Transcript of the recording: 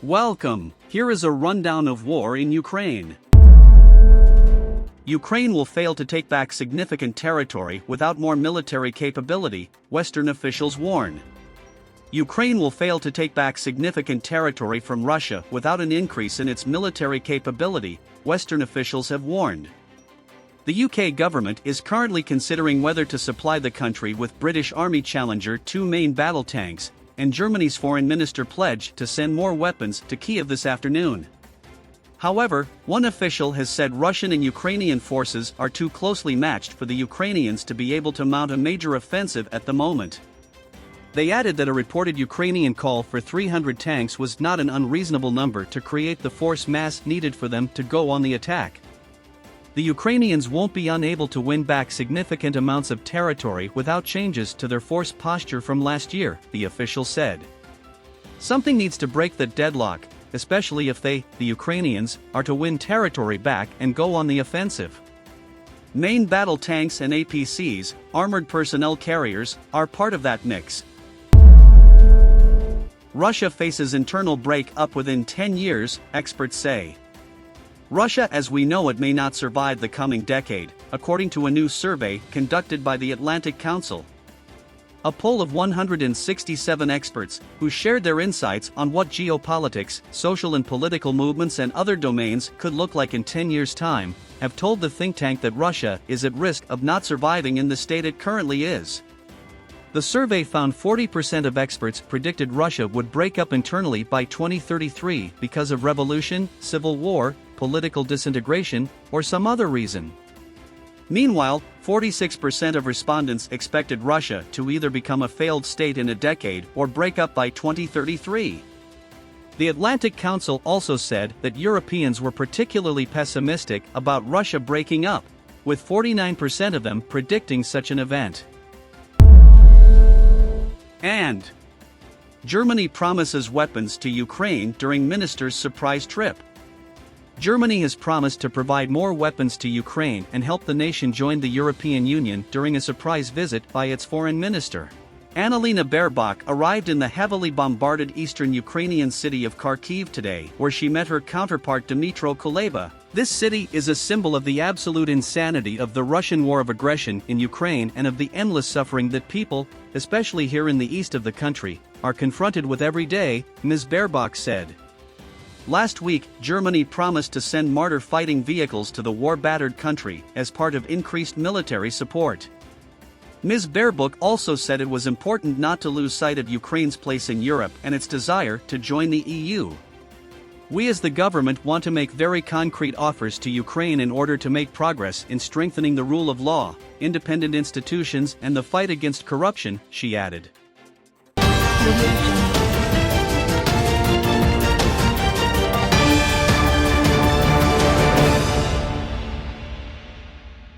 Welcome, here is a rundown of war in Ukraine. Ukraine will fail to take back significant territory without more military capability, Western officials warn. Ukraine will fail to take back significant territory from Russia without an increase in its military capability, Western officials have warned. The UK government is currently considering whether to supply the country with British Army Challenger 2 main battle tanks, and Germany's foreign minister pledged to send more weapons to Kyiv this afternoon. However, one official has said Russian and Ukrainian forces are too closely matched for the Ukrainians to be able to mount a major offensive at the moment. They added that a reported Ukrainian call for 300 tanks was not an unreasonable number to create the force mass needed for them to go on the attack. The Ukrainians won't be unable to win back significant amounts of territory without changes to their force posture from last year, the official said. Something needs to break the deadlock, especially if they, the Ukrainians, are to win territory back and go on the offensive. Main battle tanks and APCs, armored personnel carriers, are part of that mix. Russia faces internal break-up within 10 years, experts say. Russia as we know it may not survive the coming decade, according to a new survey conducted by the Atlantic Council. A poll of 167 experts, who shared their insights on what geopolitics, social and political movements and other domains could look like in 10 years' time, have told the think tank that Russia is at risk of not surviving in the state it currently is. The survey found 40% of experts predicted Russia would break up internally by 2033 because of revolution, civil war, political disintegration, or some other reason. Meanwhile, 46% of respondents expected Russia to either become a failed state in a decade or break up by 2033. The Atlantic Council also said that Europeans were particularly pessimistic about Russia breaking up, with 49% of them predicting such an event. And Germany promises weapons to Ukraine during minister's surprise trip. Germany has promised to provide more weapons to Ukraine and help the nation join the European Union during a surprise visit by its foreign minister. Annalena Baerbock arrived in the heavily bombarded eastern Ukrainian city of Kyiv today, where she met her counterpart Dmytro Kuleba. This city is a symbol of the absolute insanity of the Russian war of aggression in Ukraine and of the endless suffering that people, especially here in the east of the country, are confronted with every day, Ms. Baerbock said. Last week, Germany promised to send Marder fighting vehicles to the war-battered country as part of increased military support. Ms. Baerbock also said it was important not to lose sight of Ukraine's place in Europe and its desire to join the EU. We as the government want to make very concrete offers to Ukraine in order to make progress in strengthening the rule of law, independent institutions and the fight against corruption, she added.